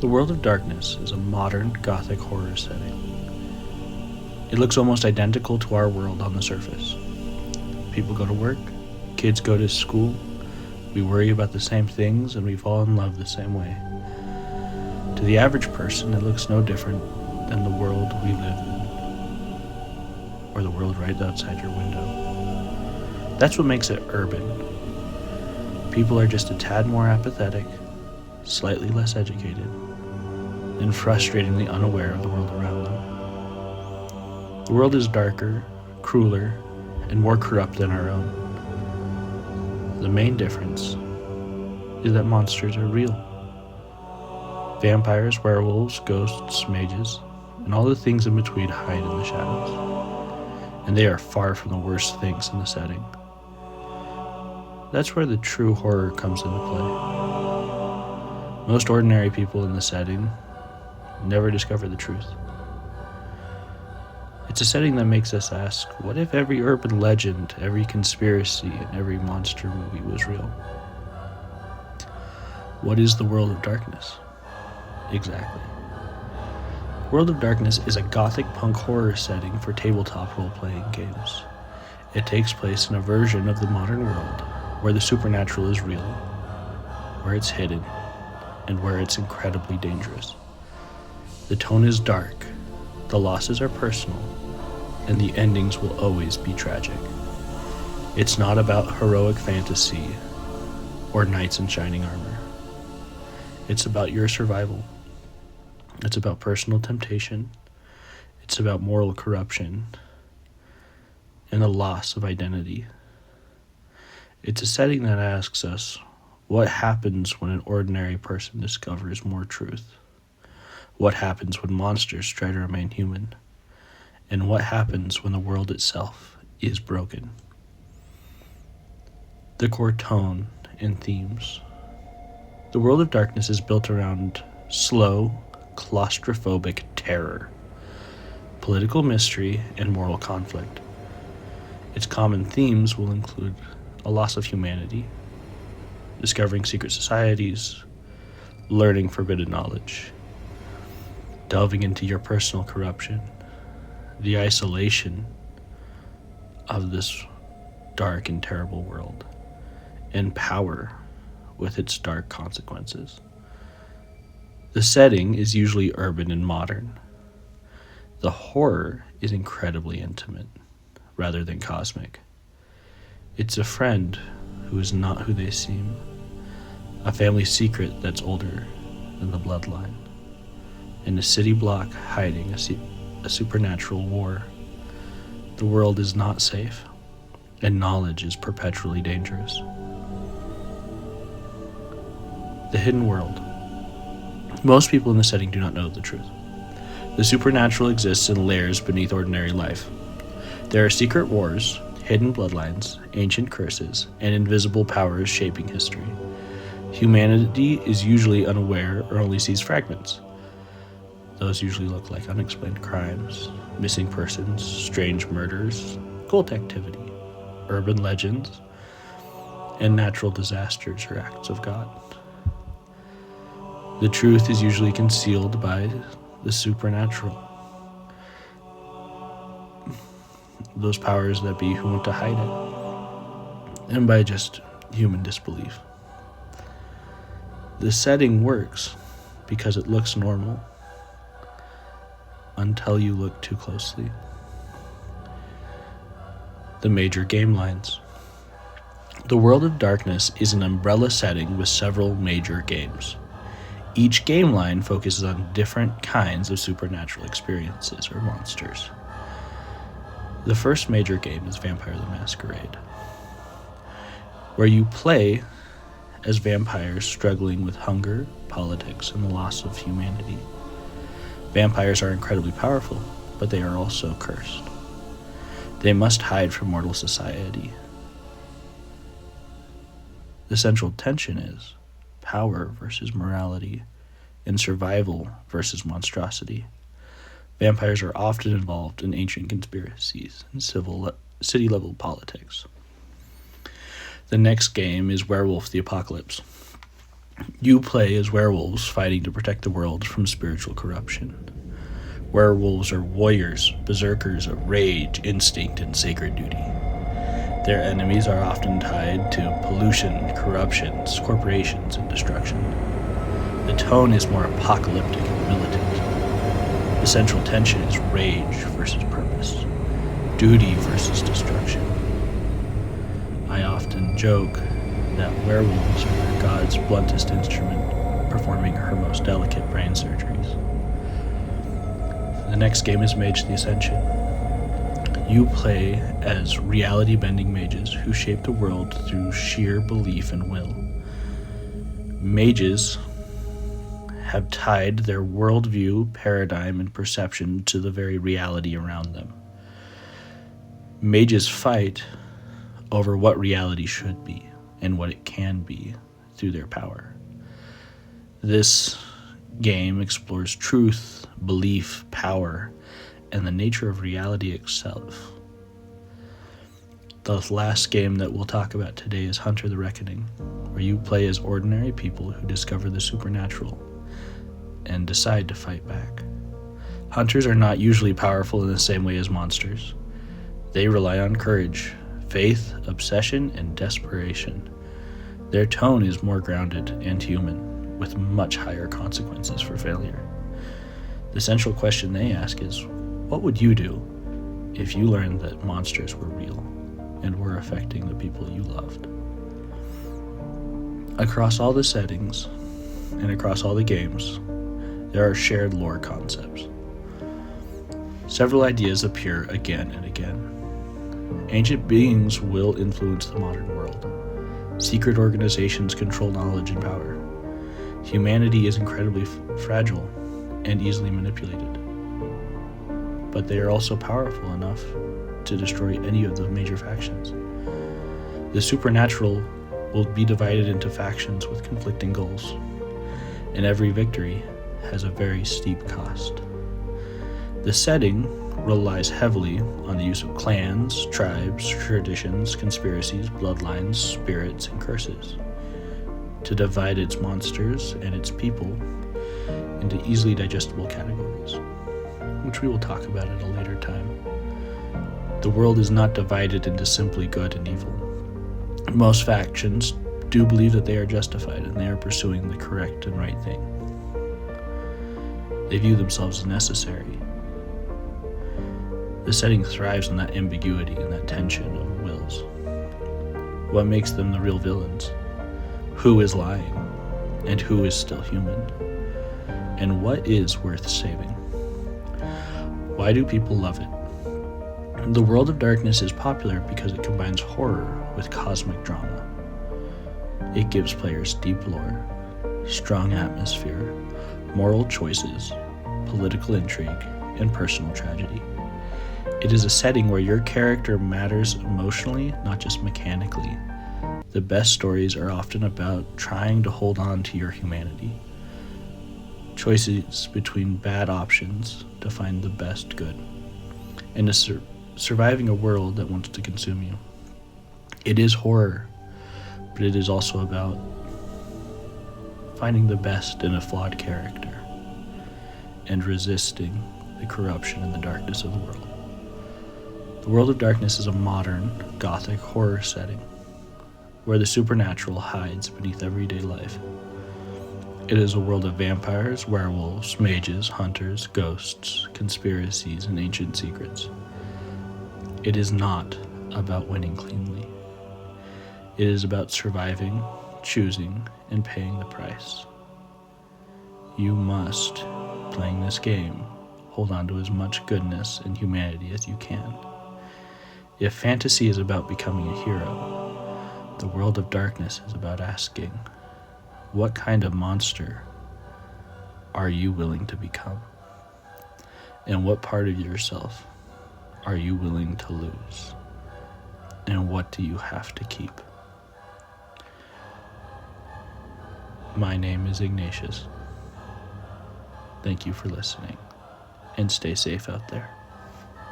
The World of Darkness is a modern Gothic horror setting. It looks almost identical to our world on the surface. People go to work, kids go to school, we worry about the same things, and we fall in love the same way. To the average person, it looks no different than the world we live in, or the world right outside your window. That's what makes it urban. People are just a tad more apathetic, slightly less educated, and frustratingly unaware of the world around them. The world is darker, crueler, and more corrupt than our own. The main difference is that monsters are real. Vampires, werewolves, ghosts, mages, and all the things in between hide in the shadows. And they are far from the worst things in the setting. That's where the true horror comes into play. Most ordinary people in the setting never discover the truth. It's a setting that makes us ask, what if every urban legend, every conspiracy, and every monster movie was real? What is the World of Darkness? Exactly. World of Darkness is a gothic punk horror setting for tabletop role-playing games. It takes place in a version of the modern world where the supernatural is real, where it's hidden, and where it's incredibly dangerous. The tone is dark, the losses are personal, and the endings will always be tragic. It's not about heroic fantasy or knights in shining armor. It's about your survival. It's about personal temptation. It's about moral corruption and the loss of identity. It's a setting that asks us, what happens when an ordinary person discovers more truth? What happens when monsters try to remain human? And what happens when the world itself is broken? The core tone and themes. The World of Darkness is built around slow, claustrophobic terror, political mystery, and moral conflict. Its common themes will include a loss of humanity, discovering secret societies, learning forbidden knowledge, delving into your personal corruption, the isolation of this dark and terrible world, and power with its dark consequences. The setting is usually urban and modern. The horror is incredibly intimate, rather than cosmic. It's a friend who is not who they seem, a family secret that's older than the bloodline, and a city block hiding a supernatural war. The world is not safe, and knowledge is perpetually dangerous. The hidden world. Most people in the setting do not know the truth. The supernatural exists in layers beneath ordinary life. There are secret wars, hidden bloodlines, ancient curses, and invisible powers shaping history. Humanity is usually unaware or only sees fragments. Those usually look like unexplained crimes, missing persons, strange murders, cult activity, urban legends, and natural disasters or acts of God. The truth is usually concealed by the supernatural. Those powers that be who want to hide it, and by just human disbelief. The setting works because it looks normal until you look too closely. The major game lines. The World of Darkness is an umbrella setting with several major games. Each game line focuses on different kinds of supernatural experiences or monsters. The first major game is Vampire the Masquerade, where you play as vampires struggling with hunger, politics, and the loss of humanity. Vampires are incredibly powerful, but they are also cursed. They must hide from mortal society. The central tension is power versus morality, and survival versus monstrosity. Vampires are often involved in ancient conspiracies and city-level politics. The next game is Werewolf the Apocalypse. You play as werewolves fighting to protect the world from spiritual corruption. Werewolves are warriors, berserkers of rage, instinct, and sacred duty. Their enemies are often tied to pollution, corruptions, corporations, and destruction. The tone is more apocalyptic and militant. The central tension is rage versus purpose, duty versus destruction. I often joke that werewolves are God's bluntest instrument, performing her most delicate brain surgeries. The next game is Mage the Ascension. You play as reality-bending mages who shape the world through sheer belief and will. Mages have tied their worldview, paradigm, and perception to the very reality around them. Mages fight over what reality should be and what it can be through their power. This game explores truth, belief, power, and the nature of reality itself. The last game that we'll talk about today is Hunter the Reckoning, where you play as ordinary people who discover the supernatural and decide to fight back. Hunters are not usually powerful in the same way as monsters. They rely on courage, faith, obsession, and desperation. Their tone is more grounded and human, with much higher consequences for failure. The central question they ask is, what would you do if you learned that monsters were real and were affecting the people you loved? Across all the settings and across all the games, there are shared lore concepts. Several ideas appear again and again. Ancient beings will influence the modern world. Secret organizations control knowledge and power. Humanity is incredibly fragile and easily manipulated. But they are also powerful enough to destroy any of the major factions. The supernatural will be divided into factions with conflicting goals, and every victory has a very steep cost. The setting relies heavily on the use of clans, tribes, traditions, conspiracies, bloodlines, spirits, and curses to divide its monsters and its people into easily digestible categories, which we will talk about at a later time. The world is not divided into simply good and evil. Most factions do believe that they are justified and they are pursuing the correct and right thing. They view themselves as necessary. The setting thrives on that ambiguity and that tension of wills. What makes them the real villains? Who is lying? And who is still human? And what is worth saving? Why do people love it? The World of Darkness is popular because it combines horror with cosmic drama. It gives players deep lore, strong atmosphere, moral choices, political intrigue, and personal tragedy. It is a setting where your character matters emotionally, not just mechanically. The best stories are often about trying to hold on to your humanity. Choices between bad options to find the best good, and surviving a world that wants to consume you. It is horror, but it is also about finding the best in a flawed character and resisting the corruption and the darkness of the world. The World of Darkness is a modern, gothic horror setting where the supernatural hides beneath everyday life. It is a world of vampires, werewolves, mages, hunters, ghosts, conspiracies, and ancient secrets. It is not about winning cleanly. It is about surviving, choosing, and paying the price. You must, playing this game, hold on to as much goodness and humanity as you can. If fantasy is about becoming a hero, the World of Darkness is about asking, what kind of monster are you willing to become? And what part of yourself are you willing to lose? And what do you have to keep? My name is Ignatius. Thank you for listening, and stay safe out there.